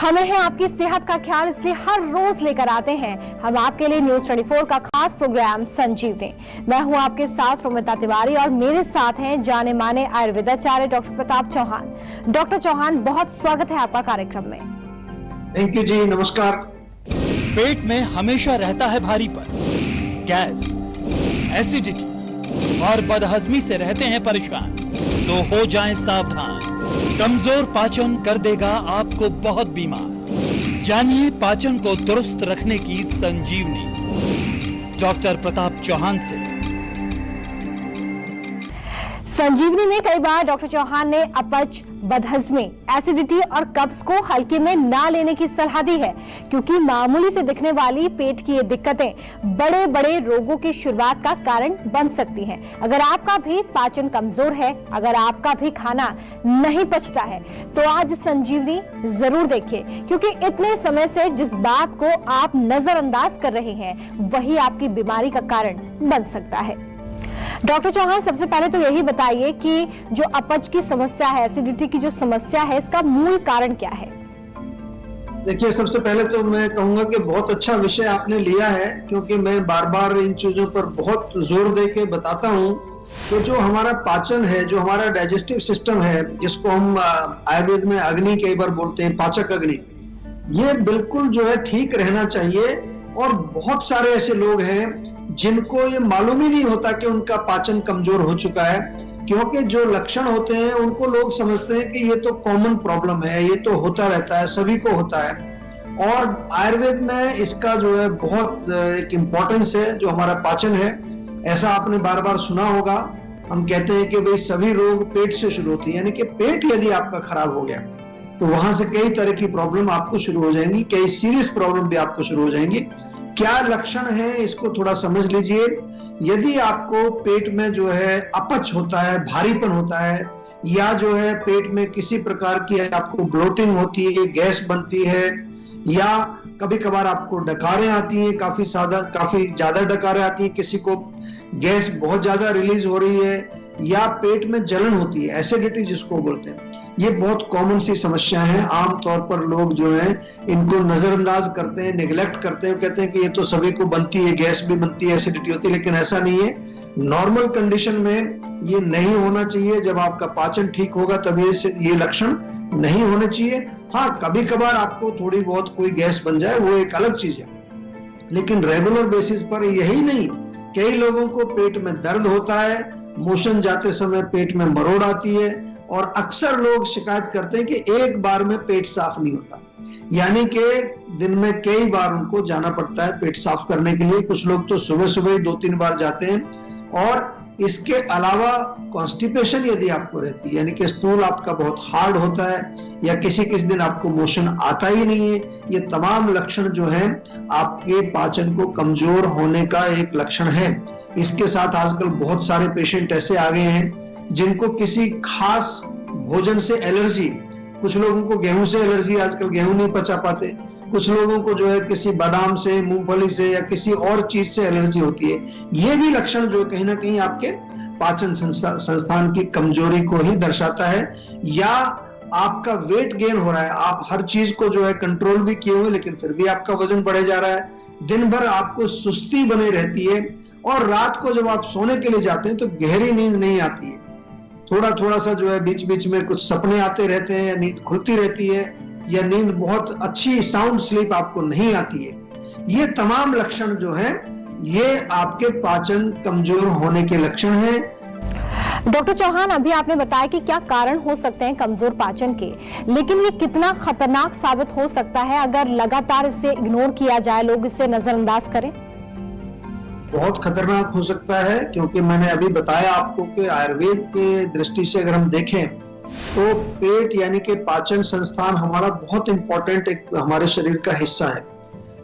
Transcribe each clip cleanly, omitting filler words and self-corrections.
हमें है आपकी सेहत का ख्याल, इसलिए हर रोज लेकर आते हैं हम आपके लिए न्यूज 24 का खास प्रोग्राम संजीवनी। मैं हूं आपके साथ रोमिता तिवारी और मेरे साथ हैं जाने माने आयुर्वेदाचार्य डॉक्टर प्रताप चौहान। डॉक्टर चौहान, बहुत स्वागत है आपका कार्यक्रम में। थैंक यू जी, नमस्कार। पेट में हमेशा रहता है भारीपन, गैस, एसिडिटी और बदहजमी से रहते हैं परेशान, तो हो जाएं सावधान। कमजोर पाचन कर देगा आपको बहुत बीमार। जानिए पाचन को दुरुस्त रखने की संजीवनी डॉक्टर प्रताप चौहान से। संजीवनी में कई बार डॉक्टर चौहान ने अपच, बदहजमी, एसिडिटी और कब्ज को हल्के में ना लेने की सलाह दी है, क्योंकि मामूली से दिखने वाली पेट की ये दिक्कतें बड़े बड़े रोगों की शुरुआत का कारण बन सकती हैं। अगर आपका भी पाचन कमजोर है, अगर आपका भी खाना नहीं पचता है, तो आज संजीवनी जरूर देखिए, क्योंकि इतने समय से जिस बात को आप नजरअंदाज कर रहे हैं वही आपकी बीमारी का कारण बन सकता है। डॉक्टर चौहान, सबसे पहले तो यही बताइए कि जो अपच की समस्या है, एसिडिटी की जो समस्या है, इसका मूल कारण क्या है? देखिए, सबसे पहले तो मैं कहूंगा कि बहुत अच्छा विषय आपने लिया है, क्योंकि मैं बार बार इन चीजों पर बहुत जोर दे के बताता हूं कि जो हमारा पाचन है, जो हमारा डाइजेस्टिव सिस्टम है, जिसको हम आयुर्वेद में अग्नि कई बार बोलते हैं, पाचक अग्नि, ये बिल्कुल जो है ठीक रहना चाहिए। और बहुत सारे ऐसे लोग हैं जिनको ये मालूम ही नहीं होता कि उनका पाचन कमजोर हो चुका है, क्योंकि जो लक्षण होते हैं उनको लोग समझते हैं कि ये तो कॉमन प्रॉब्लम है, ये तो होता रहता है, सभी को होता है। और आयुर्वेद में इसका जो है बहुत एक इम्पोर्टेंस है, जो हमारा पाचन है। ऐसा आपने बार बार सुना होगा, हम कहते हैं कि भाई सभी रोग पेट से शुरू होती है, यानी कि पेट यदि आपका खराब हो गया तो वहां से कई तरह की प्रॉब्लम आपको शुरू हो जाएंगी, कई सीरियस प्रॉब्लम भी आपको शुरू हो जाएंगी। क्या लक्षण है इसको थोड़ा समझ लीजिए। यदि आपको पेट में जो है अपच होता है, भारीपन होता है, या जो है पेट में किसी प्रकार की आपको ब्लोटिंग होती है, गैस बनती है, या कभी कभार आपको डकारें आती हैं, काफी ज्यादा डकारें आती हैं, किसी को गैस बहुत ज्यादा रिलीज हो रही है, या पेट में जलन होती है, एसिडिटी जिसको बोलते हैं, ये बहुत कॉमन सी समस्या है। आमतौर पर लोग जो है इनको नजरअंदाज करते हैं, निगलेक्ट करते हैं, कहते हैं कि ये तो सभी को बनती है, गैस भी बनती है, एसिडिटी होती है, लेकिन ऐसा नहीं है। नॉर्मल कंडीशन में ये नहीं होना चाहिए। जब आपका पाचन ठीक होगा तभी ये लक्षण नहीं होने चाहिए। हाँ, कभी कभार आपको थोड़ी बहुत कोई गैस बन जाए, वो एक अलग चीज है, लेकिन रेगुलर बेसिस पर यही नहीं। कई लोगों को पेट में दर्द होता है, मोशन जाते समय पेट में मरोड़ आती है, और अक्सर लोग शिकायत करते हैं कि एक बार में पेट साफ नहीं होता, यानी कि दिन में कई बार उनको जाना पड़ता है पेट साफ करने के लिए। कुछ लोग तो सुबह सुबह ही 2-3 बार जाते हैं। और इसके अलावा कॉन्स्टिपेशन यदि आपको रहती है, यानी कि स्टूल आपका बहुत हार्ड होता है, या किसी दिन आपको मोशन आता ही नहीं है, ये तमाम लक्षण जो है आपके पाचन को कमजोर होने का एक लक्षण है। इसके साथ आजकल बहुत सारे पेशेंट ऐसे आ गए हैं जिनको किसी खास भोजन से एलर्जी, कुछ लोगों को गेहूं से एलर्जी, आजकल गेहूं नहीं पचा पाते, कुछ लोगों को जो है किसी बादाम से, मूंगफली से, या किसी और चीज से एलर्जी होती है। ये भी लक्षण जो कहीं ना कहीं आपके पाचन संस्थान की कमजोरी को ही दर्शाता है। या आपका वेट गेन हो रहा है, आप हर चीज को जो है कंट्रोल भी किए हुए, लेकिन फिर भी आपका वजन बढ़े जा रहा है, दिन भर आपको सुस्ती बनी रहती है, और रात को जब आप सोने के लिए जाते हैं तो गहरी नींद नहीं आती है, थोड़ा सा जो है बीच बीच में कुछ सपने आते रहते हैं, या नींद खुलती रहती है, या नींद बहुत अच्छी साउंड स्लीप आपको नहीं आती है। ये तमाम लक्षण जो हैं, ये आपके पाचन कमजोर होने के लक्षण हैं। डॉक्टर चौहान, अभी आपने बताया कि क्या कारण हो सकते हैं कमजोर पाचन के, लेकिन ये कितना खतरनाक साबित हो सकता है अगर लगातार इसे इग्नोर किया जाए, लोग इसे नजरअंदाज करें? बहुत खतरनाक हो सकता है, क्योंकि मैंने अभी बताया आपको कि आयुर्वेद के दृष्टि से अगर हम देखें तो पेट यानी कि पाचन संस्थान हमारा बहुत इंपॉर्टेंट एक हमारे शरीर का हिस्सा है।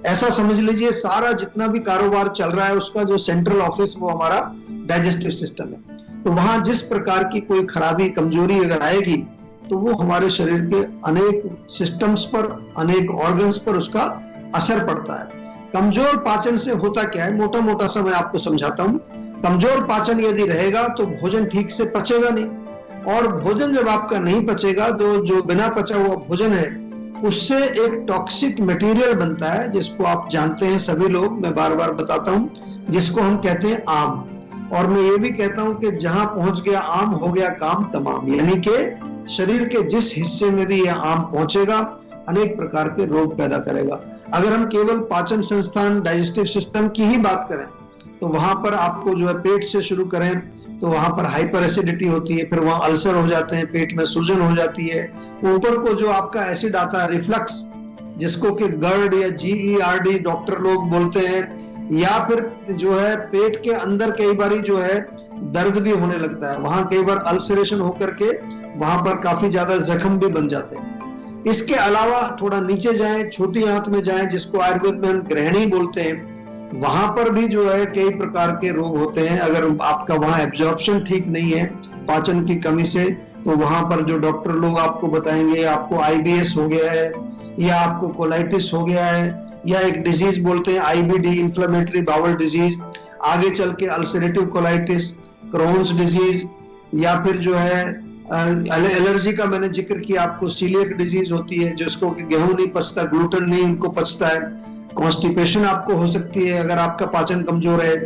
ऐसा समझ लीजिए, सारा जितना भी कारोबार चल रहा है उसका जो सेंट्रल ऑफिस वो हमारा डाइजेस्टिव सिस्टम है। तो वहां जिस प्रकार की कोई खराबी, कमजोरी अगर आएगी तो वो हमारे शरीर के अनेक सिस्टम्स पर, अनेक ऑर्गन्स पर उसका असर पड़ता है। कमजोर पाचन से होता क्या है, मोटा मोटा सा मैं आपको समझाता हूं। कमजोर पाचन यदि रहेगा तो भोजन ठीक से पचेगा नहीं, और भोजन जब आपका नहीं पचेगा तो जो बिना पचा हुआ भोजन है उससे एक टॉक्सिक मटेरियल बनता है जिसको आप जानते हैं सभी लोग, मैं बार बार बताता हूं, जिसको हम कहते हैं आम। और मैं ये भी कहता हूं कि जहां पहुंच गया आम हो गया काम तमाम, यानी कि शरीर के जिस हिस्से में भी यह आम पहुंचेगा अनेक प्रकार के रोग पैदा करेगा। अगर हम केवल पाचन संस्थान डाइजेस्टिव सिस्टम की ही बात करें तो वहां पर आपको जो है पेट से शुरू करें तो वहां पर हाइपर एसिडिटी होती है, फिर वहां अल्सर हो जाते हैं, पेट में सूजन हो जाती है। ऊपर को जो आपका एसिड आता है रिफ्लक्स, जिसको कि गर्ड या GERD डॉक्टर लोग बोलते हैं, या फिर जो है पेट के अंदर कई बारी जो है दर्द भी होने लगता है, वहां कई बार अल्सरेशन होकर के वहां पर काफी ज्यादा जख्म भी बन जाते हैं। इसके अलावा थोड़ा नीचे जाएं, छोटी आंत में जाएं, जिसको आयुर्वेद में हम ग्रहणी बोलते हैं, वहां पर भी जो है कई प्रकार के रोग होते हैं। अगर आपका वहां एब्जॉर्प्शन ठीक नहीं है पाचन की कमी से, तो वहां पर जो डॉक्टर लोग आपको बताएंगे आपको IBS हो गया है, या आपको कोलाइटिस हो गया है, या एक डिजीज बोलते हैं IBD, इंफ्लेमेटरी बाउल डिजीज, आगे चल के अल्सरेटिव कोलाइटिस, क्रोन्स डिजीज, या फिर जो है एलर्जी का मैंने जिक्र किया आपको, सीलियक डिजीज होती है जिसको कि गेहूं नहीं पचता, ग्लूटेन नहीं उनको पचता है। कॉन्स्टिपेशन आपको हो सकती है अगर आपका पाचन कमजोर है।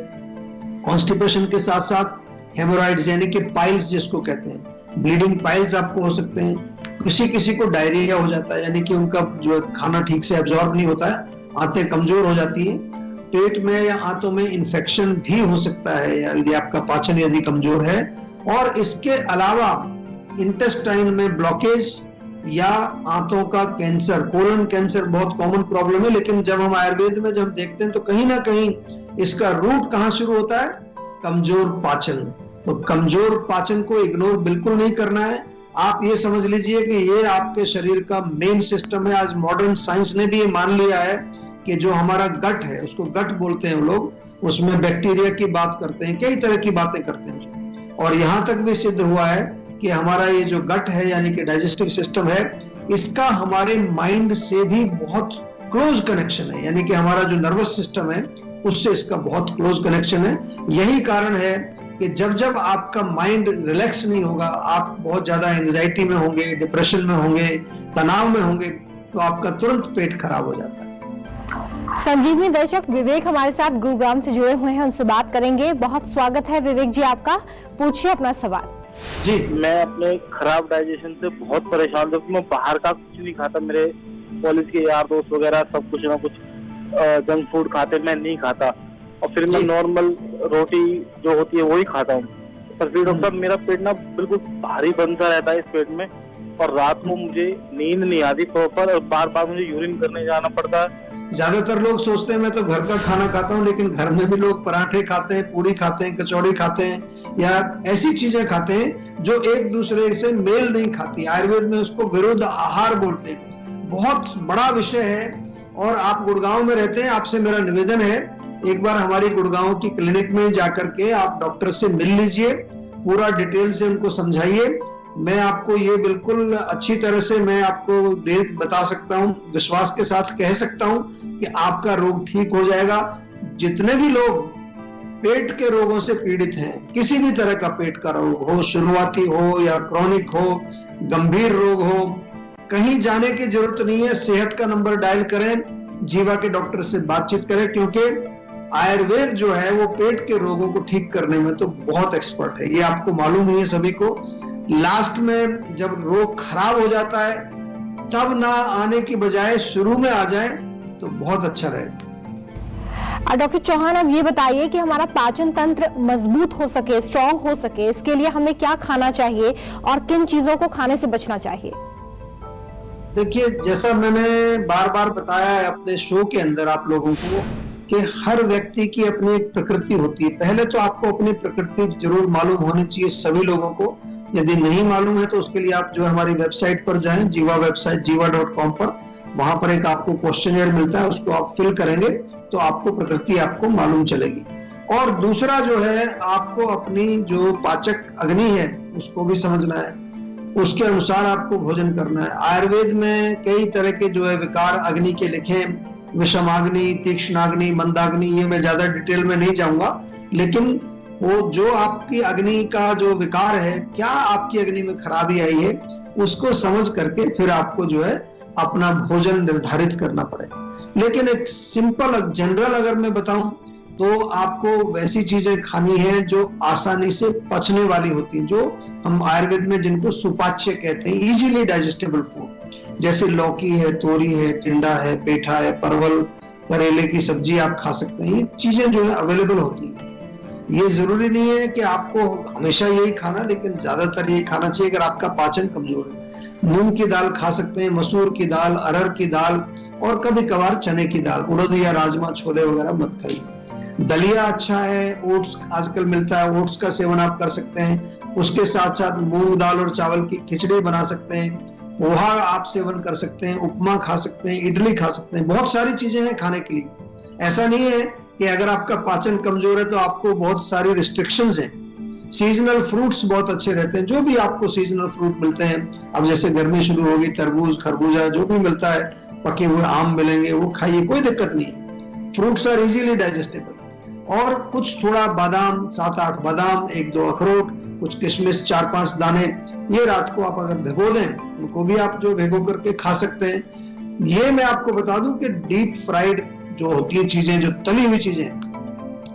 कॉन्स्टिपेशन के साथ साथ हेमोराइड्स यानी कि पाइल्स जिसको कहते हैं, ब्लीडिंग पाइल्स आपको हो सकते हैं। किसी को डायरिया हो जाता है, यानी कि उनका जो खाना ठीक से एब्जॉर्ब नहीं होता है, आंतें कमजोर हो जाती है। पेट में या आंतों में इन्फेक्शन भी हो सकता है यदि आपका पाचन यदि कमजोर है। और इसके अलावा इंटेस्टाइन में ब्लॉकेज या आंतों का कैंसर, कोलन कैंसर बहुत कॉमन प्रॉब्लम है, लेकिन जब हम आयुर्वेद में जब देखते हैं तो कहीं ना कहीं इसका रूट कहां शुरू होता है, कमजोर पाचन। तो कमजोर पाचन को इग्नोर बिल्कुल नहीं करना है। आप ये समझ लीजिए कि ये आपके शरीर का मेन सिस्टम है। आज मॉडर्न साइंस ने भी ये मान लिया है कि जो हमारा गट है, उसको गट बोलते हैं हम लोग, उसमें बैक्टीरिया की बात करते हैं, कई तरह की बातें करते हैं। और यहां तक भी सिद्ध हुआ है कि हमारा ये जो गट है यानी कि डाइजेस्टिव सिस्टम है, इसका हमारे माइंड से भी बहुत क्लोज कनेक्शन है, यानी कि हमारा जो नर्वस सिस्टम है उससे इसका बहुत क्लोज कनेक्शन है। यही कारण है कि जब जब आपका माइंड रिलैक्स नहीं होगा, आप बहुत ज्यादा एंजाइटी में होंगे, डिप्रेशन में होंगे, तनाव में होंगे, तो आपका तुरंत पेट खराब हो जाता है। संजीवनी दर्शक विवेक हमारे साथ गुरुग्राम से जुड़े हुए हैं, उनसे बात करेंगे। बहुत स्वागत है विवेक जी आपका, पूछिए अपना सवाल। जी, मैं अपने खराब डाइजेशन से बहुत परेशान हूँ। मैं बाहर का कुछ नहीं खाता, मेरे कॉलेज के यार दोस्त वगैरह सब कुछ ना कुछ जंक फूड खाते, मैं नहीं खाता। और फिर मैं नॉर्मल रोटी जो होती है वही खाता हूँ। पर फिर डॉक्टर मेरा पेट ना बिल्कुल भारी बन सा रहता है इस पेट में, और रात को मुझे नींद नहीं आती प्रॉपर, और बार बार मुझे यूरिन करने जाना पड़ता है। ज्यादातर लोग सोचते हैं मैं तो घर का खाना खाता हूँ, लेकिन घर में भी लोग पराठे खाते हैं, पूरी खाते हैं, कचौड़ी खाते हैं, या ऐसी चीजें खाते हैं जो एक दूसरे से मेल नहीं खाती। आयुर्वेद में उसको विरुद्ध आहार बोलते हैं। बहुत बड़ा विषय है। और आप गुड़गांव में रहते हैं, आपसे मेरा निवेदन है एक बार हमारी गुड़गांव की क्लिनिक में जाकर के आप डॉक्टर से मिल लीजिए, पूरा डिटेल से उनको समझाइए। मैं आपको ये बिल्कुल अच्छी तरह से मैं आपको बता सकता हूँ, विश्वास के साथ कह सकता हूँ कि आपका रोग ठीक हो जाएगा। जितने भी लोग पेट के रोगों से पीड़ित हैं, किसी भी तरह का पेट का रोग हो, शुरुआती हो या क्रॉनिक हो, गंभीर रोग हो, कहीं जाने की जरूरत नहीं है। सेहत का नंबर डायल करें, जीवा के डॉक्टर से बातचीत करें, क्योंकि आयुर्वेद जो है वो पेट के रोगों को ठीक करने में तो बहुत एक्सपर्ट है। ये आपको मालूम ही है सभी को। लास्ट में जब रोग खराब हो जाता है तब ना आने की बजाय शुरू में आ जाए तो बहुत अच्छा रहेगा। डॉक्टर चौहान, अब ये बताइए कि हमारा पाचन तंत्र मजबूत हो सके, स्ट्रांग हो सके, इसके लिए हमें क्या खाना चाहिए और किन चीजों को खाने से बचना चाहिए? देखिए, जैसा मैंने बार बार बताया है अपने शो के अंदर आप लोगों को कि हर व्यक्ति की अपनी एक प्रकृति होती है। पहले तो आपको अपनी प्रकृति जरूर मालूम होनी चाहिए सभी लोगों को। यदि नहीं मालूम है तो उसके लिए आप जो हमारी वेबसाइट पर जाएं, जीवा वेबसाइट jiva.com पर, वहां पर एक आपको क्वेश्चनर मिलता है, उसको आप फिल करेंगे तो आपको प्रकृति आपको मालूम चलेगी। और दूसरा जो है, आपको अपनी जो पाचक अग्नि है उसको भी समझना है, उसके अनुसार आपको भोजन करना है। आयुर्वेद में कई तरह के जो है विकार अग्नि के लिखे, विषमाग्नि, तीक्ष्णाग्नि, मंदाग्नि, ये मैं ज्यादा डिटेल में नहीं जाऊंगा, लेकिन वो जो आपकी अग्नि का जो विकार है, क्या आपकी अग्नि में खराबी आई है, उसको समझ करके फिर आपको जो है अपना भोजन निर्धारित करना पड़ेगा। लेकिन एक सिंपल जनरल अगर मैं बताऊं तो आपको वैसी चीजें खानी है जो आसानी से पचने वाली होती हैं, जो हम आयुर्वेद में जिनको सुपाच्य कहते हैं, इजीली डाइजेस्टेबल फूड, जैसे लौकी है, तोरी है, टिंडा है, पेठा है, परवल, करेले की सब्जी आप खा सकते हैं। ये चीजें जो है अवेलेबल होती हैं। ये जरूरी नहीं है कि आपको हमेशा यही खाना, लेकिन ज्यादातर यही खाना चाहिए अगर आपका पाचन कमजोर है। मूंग की दाल खा सकते हैं, मसूर की दाल, अरहर की दाल और कभी कभार चने की दाल, उड़द या राजमा, छोले वगैरह मत खाइए। दलिया अच्छा है, ओट्स आजकल मिलता है, ओट्स का सेवन आप कर सकते हैं। उसके साथ साथ मूंग दाल और चावल की खिचड़ी बना सकते हैं, पोहा आप सेवन कर सकते हैं, उपमा खा सकते हैं, इडली खा सकते हैं। बहुत सारी चीजें हैं खाने के लिए। ऐसा नहीं है कि अगर आपका पाचन कमजोर है तो आपको बहुत सारी रिस्ट्रिक्शंस हैं। सीजनल फ्रूट्स बहुत अच्छे रहते हैं, जो भी आपको सीजनल फ्रूट मिलते हैं। अब जैसे गर्मी शुरू होगी, तरबूज, खरबूजा जो भी मिलता है, पके हुए आम मिलेंगे, वो खाइए, कोई दिक्कत नहीं है। Fruits are easily digestible. और कुछ थोड़ा बादाम, 7-8 बादाम, 1-2 अखरोट, कुछ किशमिश, 4-5 दाने, ये रात को आप अगर भिगो दें, उनको भी आप जो भिगो करके खा सकते हैं। ये मैं आपको बता दूं कि डीप फ्राइड जो होती है चीजें, जो तली हुई चीजें,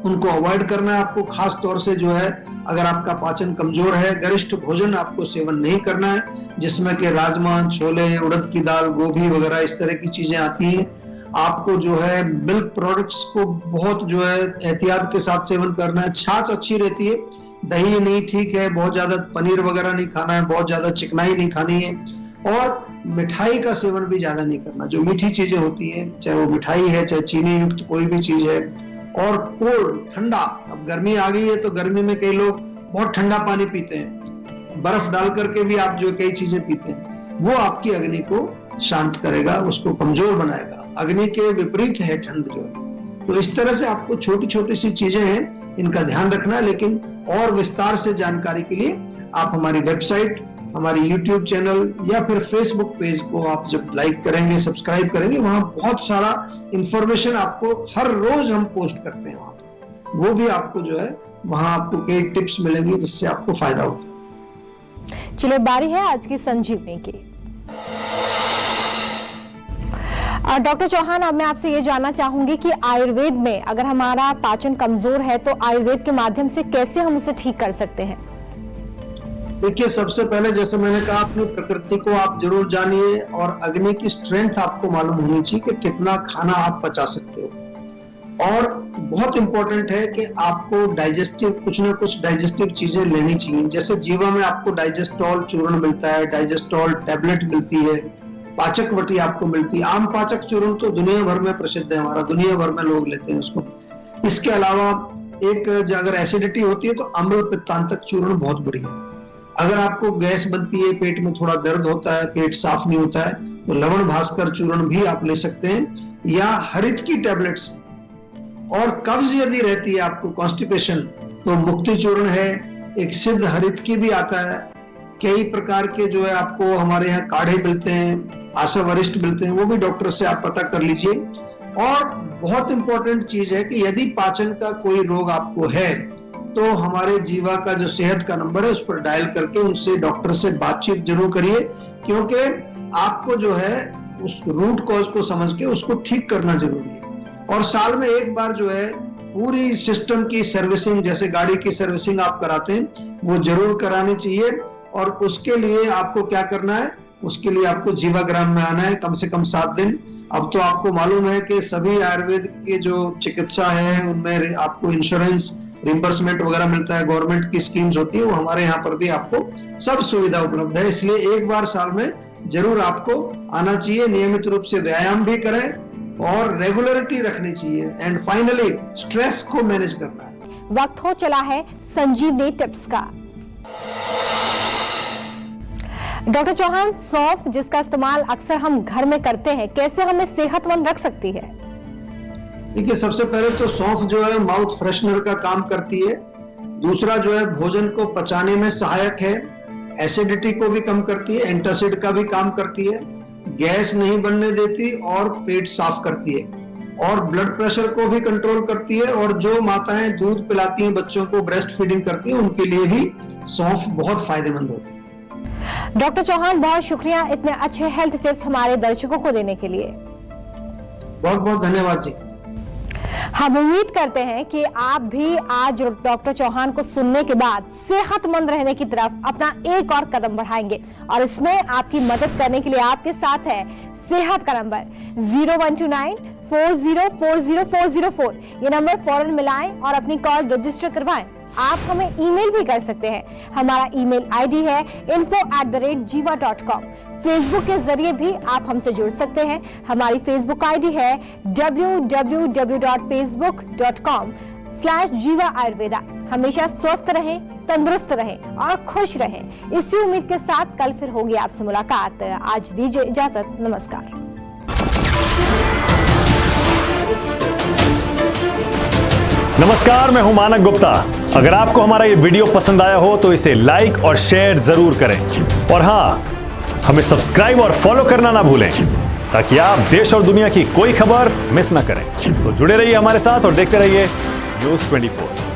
उनको अवॉइड करना है आपको। खास तौर से जो है अगर आपका पाचन कमजोर है, गरिष्ठ भोजन आपको सेवन नहीं करना है, जिसमें कि राजमा, छोले, उड़द की दाल, गोभी वगैरह इस तरह की चीजें आती हैं। आपको जो है मिल्क प्रोडक्ट्स को बहुत जो है एहतियात के साथ सेवन करना है। छाछ अच्छी रहती है, दही नहीं ठीक है, बहुत ज्यादा पनीर वगैरह नहीं खाना है, बहुत ज्यादा चिकनाई नहीं खानी है, और मिठाई का सेवन भी ज्यादा नहीं करना। जो मीठी चीजें होती हैं, चाहे वो मिठाई है, चाहे चीनी युक्त कोई भी चीज है, और कोल्ड, ठंडा, अब गर्मी आ गई है तो गर्मी में कई लोग बहुत ठंडा पानी पीते हैं, बर्फ डाल करके भी आप जो कई चीजें पीते हैं, वो आपकी अग्नि को शांत करेगा, उसको कमजोर बनाएगा। अग्नि के विपरीत है ठंड जो है। तो इस तरह से आपको छोटी छोटी सी चीजें हैं, इनका ध्यान रखना है। लेकिन और विस्तार से जानकारी के लिए आप हमारी वेबसाइट, हमारी यूट्यूब चैनल या फिर फेसबुक पेज को आप जब लाइक करेंगे, सब्सक्राइब करेंगे, वहां बहुत सारा इंफॉर्मेशन आपको हर रोज हम पोस्ट करते हैं, वहां वो भी आपको जो है वहां आपको कई टिप्स मिलेंगी जिससे आपको फायदा होगा। चलो बारी है आज की संजीवनी की। डॉक्टर चौहान, अब मैं आपसे ये जानना चाहूंगी कि आयुर्वेद में अगर हमारा पाचन कमजोर है तो आयुर्वेद के माध्यम से कैसे हम उसे ठीक कर सकते हैं? देखिए, सबसे पहले जैसे मैंने कहा, अपनी प्रकृति को आप जरूर जानिए और अग्नि की स्ट्रेंथ आपको मालूम होनी चाहिए कि कितना खाना आप पचा सकते हो। और बहुत इंपॉर्टेंट है कि आपको डाइजेस्टिव कुछ ना कुछ डाइजेस्टिव चीजें लेनी चाहिए। जैसे जीवा में आपको डाइजेस्टॉल चूर्ण मिलता है, डाइजेस्टॉल टैबलेट मिलती है, पाचक वटी आपको मिलती है। आम पाचक चूर्ण तो दुनिया भर में प्रसिद्ध है, हमारा दुनिया भर में लोग लेते हैं उसको। इसके अलावा एक अगर एसिडिटी होती है तो अम्ल पित्तांतक चूर्ण बहुत बढ़िया है। अगर आपको गैस बनती है, पेट में थोड़ा दर्द होता है, पेट साफ नहीं होता है, तो लवण भास्कर चूर्ण भी आप ले सकते हैं, या हरित की टैबलेट्स। और कब्ज यदि रहती है आपको, कॉन्स्टिपेशन, तो मुक्ति चूर्ण है, एक सिद्ध हरित की भी आता है। कई प्रकार के जो है आपको हमारे यहाँ काढ़े मिलते हैं, आशा वरिष्ठ मिलते हैं, वो भी डॉक्टर से आप पता कर लीजिए। और बहुत इंपॉर्टेंट चीज है कि यदि पाचन का कोई रोग आपको है तो हमारे जीवा का जो सेहत का नंबर है उस पर डायल करके उनसे, डॉक्टर से बातचीत जरूर करिए, क्योंकि आपको जो है उस रूट कॉज को समझ के उसको ठीक करना जरूरी है। और साल में एक बार जो है पूरी सिस्टम की सर्विसिंग, जैसे गाड़ी की सर्विसिंग आप कराते हैं, वो जरूर करानी चाहिए। और उसके लिए आपको क्या करना है, उसके लिए आपको जीवाग्राम में आना है कम से कम 7 दिन। अब तो आपको मालूम है कि सभी आयुर्वेद के जो चिकित्सा है उनमें आपको इंश्योरेंस रिम्बर्समेंट वगैरह मिलता है, गवर्नमेंट की स्कीम्स होती है, वो हमारे यहाँ पर भी आपको सब सुविधा उपलब्ध है। इसलिए एक बार साल में जरूर आपको आना चाहिए। नियमित रूप से व्यायाम भी करें और रेगुलरिटी रखनी चाहिए। एंड फाइनली स्ट्रेस को मैनेज करना है। वक्त हो चला है संजीवनी टिप्स का। डॉक्टर चौहान, सौंफ जिसका इस्तेमाल अक्सर हम घर में करते हैं, कैसे हमें सेहतमंद रख सकती है? देखिए, सबसे पहले तो सौंफ जो है माउथ फ्रेशनर का काम करती है। दूसरा जो है भोजन को पचाने में सहायक है, एसिडिटी को भी कम करती है, एंटासिड का भी काम करती है, गैस नहीं बनने देती और पेट साफ करती है, और ब्लड प्रेशर को भी कंट्रोल करती है। और जो माताएं दूध पिलाती हैं बच्चों को, ब्रेस्ट फीडिंग करती हैं, उनके लिए भी सौंफ बहुत फायदेमंद होती है। डॉक्टर चौहान, बहुत शुक्रिया इतने अच्छे हेल्थ टिप्स हमारे दर्शकों को देने के लिए। बहुत बहुत धन्यवाद जी। हम उम्मीद करते हैं कि आप भी आज डॉक्टर चौहान को सुनने के बाद सेहतमंद रहने की तरफ अपना एक और कदम बढ़ाएंगे, और इसमें आपकी मदद करने के लिए आपके साथ है सेहत का नंबर 0129404004। ये नंबर फौरन मिलाएं और अपनी कॉल रजिस्टर करवाएं। आप हमें ईमेल भी कर सकते हैं। हमारा ईमेल आईडी है info@jiva.com। फेसबुक के जरिए भी आप हमसे जुड़ सकते हैं। हमारी फेसबुक आईडी है www.facebook.com/jiva ayurveda। हमेशा स्वस्थ रहें, तंदुरुस्त रहें और खुश रहें। इसी उम्मीद के साथ कल फिर होगी आपसे मुलाकात। आज दीजिए इजाजत, नमस्कार। नमस्कार, मैं हूं मानक गुप्ता। अगर आपको हमारा ये वीडियो पसंद आया हो तो इसे लाइक और शेयर जरूर करें, और हां, हमें सब्सक्राइब और फॉलो करना ना भूलें ताकि आप देश और दुनिया की कोई खबर मिस ना करें। तो जुड़े रहिए हमारे साथ और देखते रहिए न्यूज़ 24।